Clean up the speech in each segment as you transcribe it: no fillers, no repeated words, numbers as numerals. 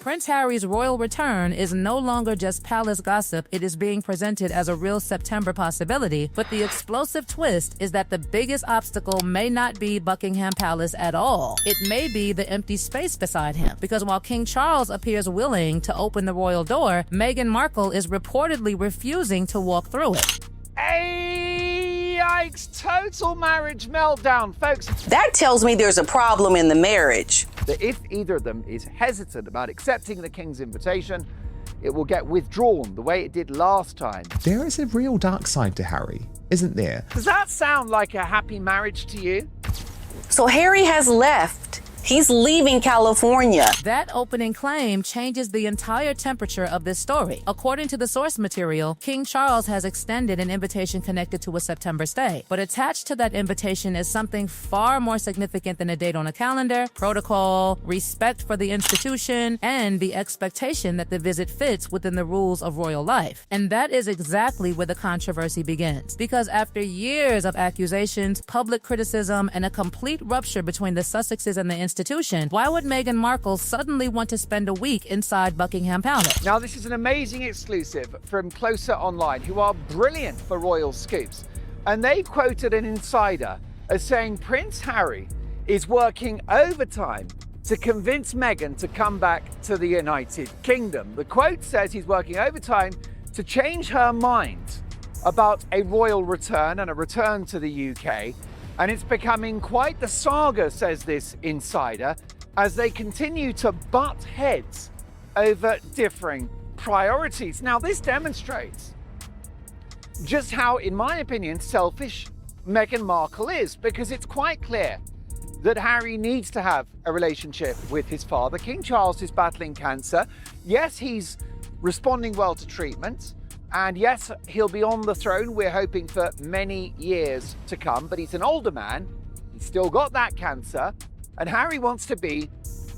Prince Harry's royal return is no longer just palace gossip, it is being presented as a real September possibility, but the explosive twist is that the biggest obstacle may not be Buckingham Palace at all. It may be the empty space beside him, because while King Charles appears willing to open the royal door, Meghan Markle is reportedly refusing to walk through it. Yikes, total marriage meltdown, folks. That tells me there's a problem in the marriage. That if either of them is hesitant about accepting the king's invitation, it will get withdrawn the way it did last time. There is a real dark side to Harry, isn't there? Does that sound like a happy marriage to you? So Harry has left. He's leaving California. That opening claim changes the entire temperature of this story. According to the source material, King Charles has extended an invitation connected to a September stay. But attached to that invitation is something far more significant than a date on a calendar, protocol, respect for the institution, and the expectation that the visit fits within the rules of royal life. And that is exactly where the controversy begins. Because after years of accusations, public criticism, and a complete rupture between the Sussexes and the institution, why would Meghan Markle suddenly want to spend a week inside Buckingham Palace? Now, this is an amazing exclusive from Closer Online, who are brilliant for royal scoops. And they quoted an insider as saying Prince Harry is working overtime to convince Meghan to come back to the United Kingdom. The quote says he's working overtime to change her mind about a royal return and a return to the UK. And it's becoming quite the saga, says this insider, as they continue to butt heads over differing priorities. Now, this demonstrates just how, in my opinion, selfish Meghan Markle is, because it's quite clear that Harry needs to have a relationship with his father. King Charles is battling cancer. Yes, he's responding well to treatment. And yes, he'll be on the throne, we're hoping, for many years to come. But he's an older man, he's still got that cancer, and Harry wants to be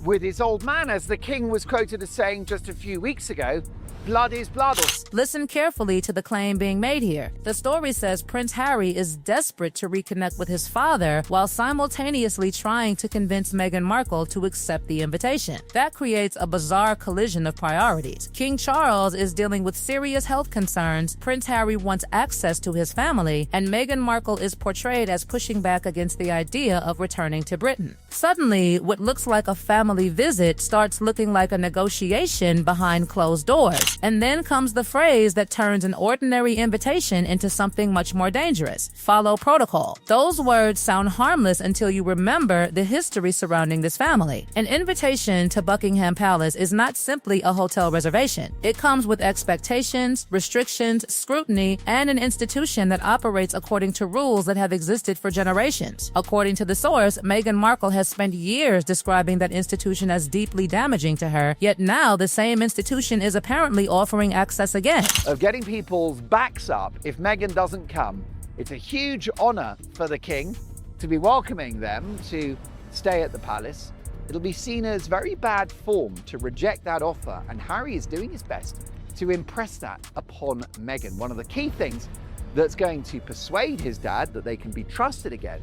with his old man, as the king was quoted as saying just a few weeks ago, blood is blood. Listen carefully to the claim being made here. The story says Prince Harry is desperate to reconnect with his father while simultaneously trying to convince Meghan Markle to accept the invitation. That creates a bizarre collision of priorities. King Charles is dealing with serious health concerns, Prince Harry wants access to his family, and Meghan Markle is portrayed as pushing back against the idea of returning to Britain. Suddenly, what looks like a family visit starts looking like a negotiation behind closed doors. And then comes the phrase that turns an ordinary invitation into something much more dangerous: follow protocol. Those words sound harmless until you remember the history surrounding this family. An invitation to Buckingham Palace is not simply a hotel reservation. It comes with expectations, restrictions, scrutiny, and an institution that operates according to rules that have existed for generations. According to the source, Meghan Markle has spent years describing that institution as deeply damaging to her, yet now the same institution is apparently offering access again. Of getting people's backs up if Meghan doesn't come. It's a huge honor for the king to be welcoming them to stay at the palace. It'll be seen as very bad form to reject that offer, and Harry is doing his best to impress that upon Meghan. One of the key things that's going to persuade his dad that they can be trusted again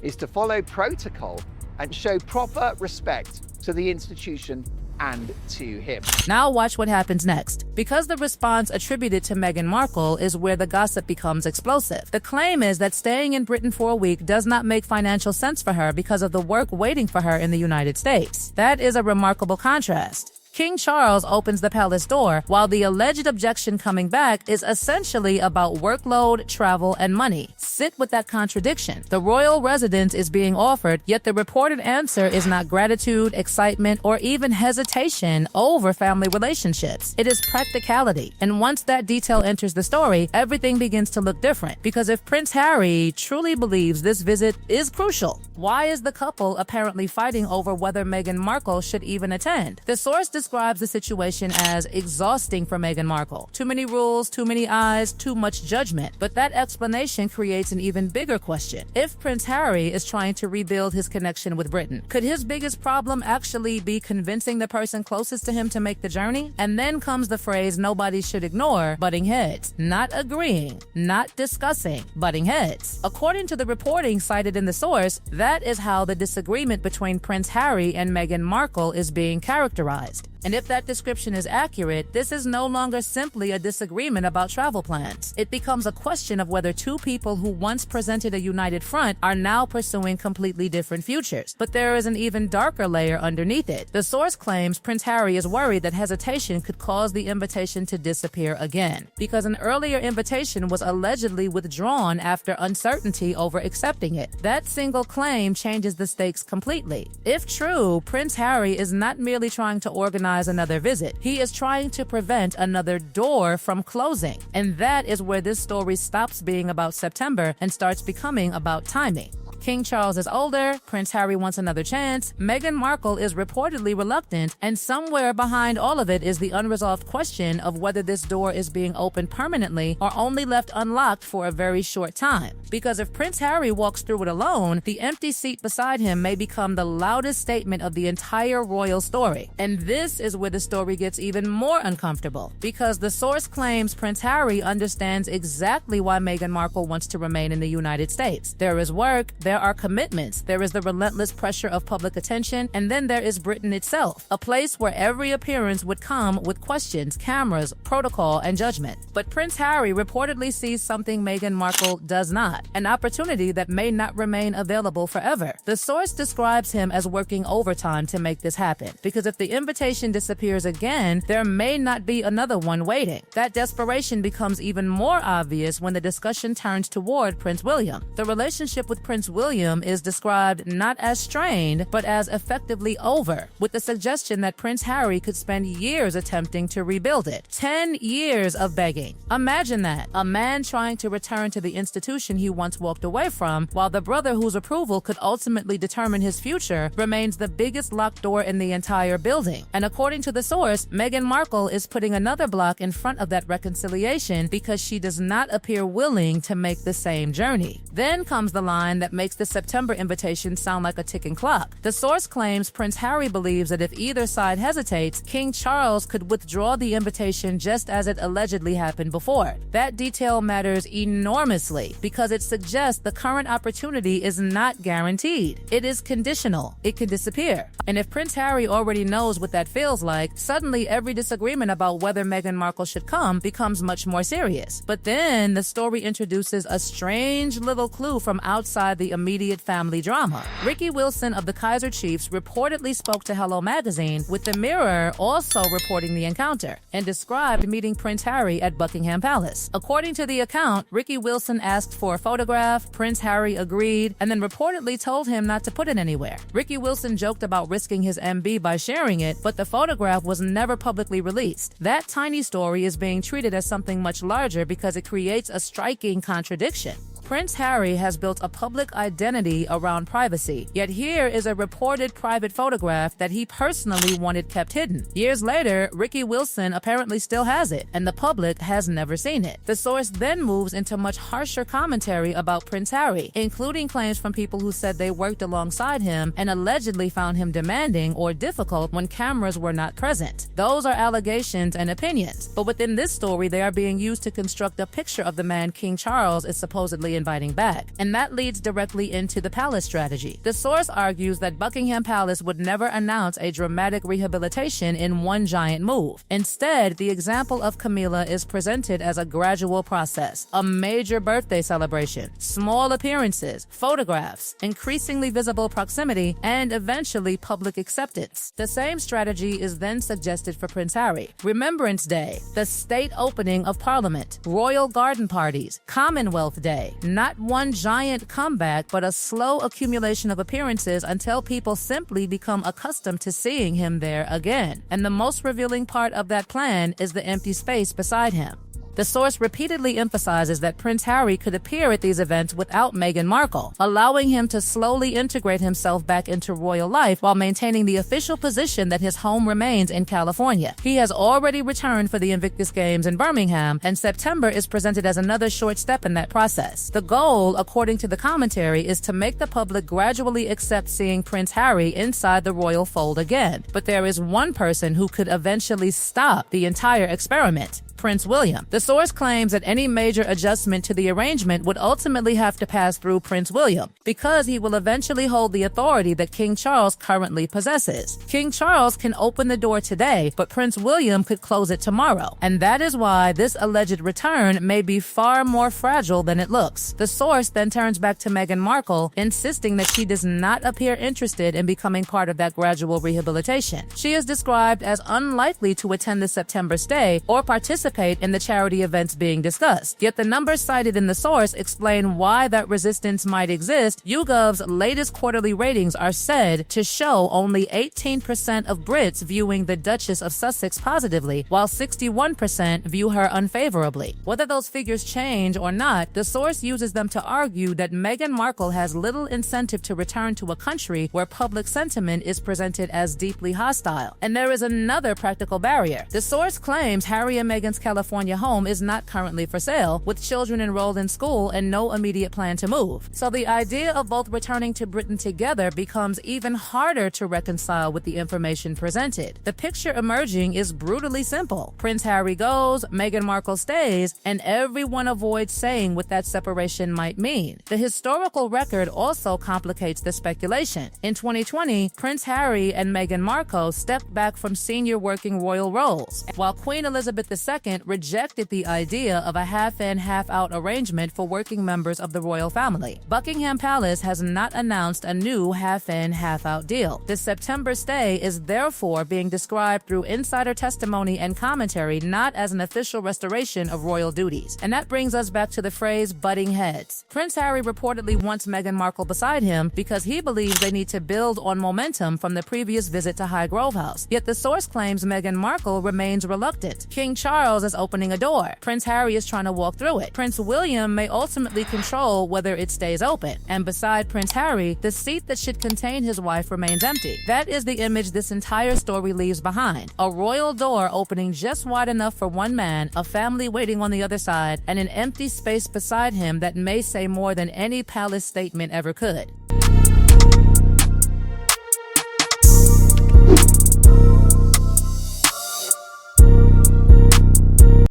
is to follow protocol and show proper respect to the institution and to him. Now watch what happens next. Because the response attributed to Meghan Markle is where the gossip becomes explosive. The claim is that staying in Britain for a week does not make financial sense for her because of the work waiting for her in the United States. That is a remarkable contrast. King Charles opens the palace door, while the alleged objection coming back is essentially about workload, travel, and money. Sit with that contradiction. The royal residence is being offered, yet the reported answer is not gratitude, excitement, or even hesitation over family relationships. It is practicality. And once that detail enters the story, everything begins to look different. Because if Prince Harry truly believes this visit is crucial, why is the couple apparently fighting over whether Meghan Markle should even attend? The source describes the situation as exhausting for Meghan Markle. Too many rules, too many eyes, too much judgment. But that explanation creates an even bigger question. If Prince Harry is trying to rebuild his connection with Britain, could his biggest problem actually be convincing the person closest to him to make the journey? And then comes the phrase nobody should ignore: butting heads. Not agreeing, not discussing, butting heads. According to the reporting cited in the source, that is how the disagreement between Prince Harry and Meghan Markle is being characterized. And if that description is accurate, this is no longer simply a disagreement about travel plans. It becomes a question of whether two people who once presented a united front are now pursuing completely different futures. But there is an even darker layer underneath it. The source claims Prince Harry is worried that hesitation could cause the invitation to disappear again, because an earlier invitation was allegedly withdrawn after uncertainty over accepting it. That single claim changes the stakes completely. If true, Prince Harry is not merely trying to organize another visit. He is trying to prevent another door from closing. And that is where this story stops being about September and starts becoming about timing. King Charles is older, Prince Harry wants another chance, Meghan Markle is reportedly reluctant, and somewhere behind all of it is the unresolved question of whether this door is being opened permanently or only left unlocked for a very short time. Because if Prince Harry walks through it alone, the empty seat beside him may become the loudest statement of the entire royal story. And this is where the story gets even more uncomfortable, because the source claims Prince Harry understands exactly why Meghan Markle wants to remain in the United States. There is work, there are commitments, there is the relentless pressure of public attention, and then there is Britain itself, a place where every appearance would come with questions, cameras, protocol, and judgment. But Prince Harry reportedly sees something Meghan Markle does not, an opportunity that may not remain available forever. The source describes him as working overtime to make this happen, because if the invitation disappears again, there may not be another one waiting. That desperation becomes even more obvious when the discussion turns toward Prince William. The relationship with Prince William is described not as strained, but as effectively over, with the suggestion that Prince Harry could spend years attempting to rebuild it. 10 years of begging. Imagine that. A man trying to return to the institution he once walked away from, while the brother whose approval could ultimately determine his future remains the biggest locked door in the entire building. And according to the source, Meghan Markle is putting another block in front of that reconciliation because she does not appear willing to make the same journey. Then comes the line that makes the September invitation sound like a ticking clock. The source claims Prince Harry believes that if either side hesitates, King Charles could withdraw the invitation just as it allegedly happened before. That detail matters enormously because it suggests the current opportunity is not guaranteed. It is conditional. It can disappear. And if Prince Harry already knows what that feels like, suddenly every disagreement about whether Meghan Markle should come becomes much more serious. But then the story introduces a strange little clue from outside the immediate family drama. Ricky Wilson of the Kaiser Chiefs reportedly spoke to Hello Magazine, with the Mirror also reporting the encounter, and described meeting Prince Harry at Buckingham Palace. According to the account, Ricky Wilson asked for a photograph, Prince Harry agreed, and then reportedly told him not to put it anywhere. Ricky Wilson joked about risking his MB by sharing it, but the photograph was never publicly released. That tiny story is being treated as something much larger because it creates a striking contradiction. Prince Harry has built a public identity around privacy, yet here is a reported private photograph that he personally wanted kept hidden. Years later, Ricky Wilson apparently still has it, and the public has never seen it. The source then moves into much harsher commentary about Prince Harry, including claims from people who said they worked alongside him and allegedly found him demanding or difficult when cameras were not present. Those are allegations and opinions, but within this story, they are being used to construct a picture of the man King Charles is supposedly inviting back, and that leads directly into the palace strategy. The source argues that Buckingham Palace would never announce a dramatic rehabilitation in one giant move. Instead, the example of Camilla is presented as a gradual process, a major birthday celebration, small appearances, photographs, increasingly visible proximity, and eventually public acceptance. The same strategy is then suggested for Prince Harry. Remembrance Day, the state opening of Parliament, royal garden parties, Commonwealth Day. Not one giant comeback, but a slow accumulation of appearances until people simply become accustomed to seeing him there again. And the most revealing part of that plan is the empty space beside him. The source repeatedly emphasizes that Prince Harry could appear at these events without Meghan Markle, allowing him to slowly integrate himself back into royal life while maintaining the official position that his home remains in California. He has already returned for the Invictus Games in Birmingham, and September is presented as another short step in that process. The goal, according to the commentary, is to make the public gradually accept seeing Prince Harry inside the royal fold again. But there is one person who could eventually stop the entire experiment. Prince William. The source claims that any major adjustment to the arrangement would ultimately have to pass through Prince William, because he will eventually hold the authority that King Charles currently possesses. King Charles can open the door today, but Prince William could close it tomorrow, and that is why this alleged return may be far more fragile than it looks. The source then turns back to Meghan Markle, insisting that she does not appear interested in becoming part of that gradual rehabilitation. She is described as unlikely to attend the September stay or participate in the charity events being discussed. Yet the numbers cited in the source explain why that resistance might exist. YouGov's latest quarterly ratings are said to show only 18% of Brits viewing the Duchess of Sussex positively, while 61% view her unfavorably. Whether those figures change or not, the source uses them to argue that Meghan Markle has little incentive to return to a country where public sentiment is presented as deeply hostile. And there is another practical barrier. The source claims Harry and Meghan's California home is not currently for sale, with children enrolled in school and no immediate plan to move. So the idea of both returning to Britain together becomes even harder to reconcile with the information presented. The picture emerging is brutally simple. Prince Harry goes, Meghan Markle stays, and everyone avoids saying what that separation might mean. The historical record also complicates the speculation. In 2020, Prince Harry and Meghan Markle stepped back from senior working royal roles, while Queen Elizabeth II rejected the idea of a half-in, half-out arrangement for working members of the royal family. Buckingham Palace has not announced a new half-in, half-out deal. The September stay is therefore being described through insider testimony and commentary, not as an official restoration of royal duties. And that brings us back to the phrase butting heads. Prince Harry reportedly wants Meghan Markle beside him because he believes they need to build on momentum from the previous visit to Highgrove House. Yet the source claims Meghan Markle remains reluctant. King Charles is opening a door. Prince Harry is trying to walk through it. Prince William may ultimately control whether it stays open. And beside Prince Harry, the seat that should contain his wife remains empty. That is the image this entire story leaves behind. A royal door opening just wide enough for one man, a family waiting on the other side, and an empty space beside him that may say more than any palace statement ever could.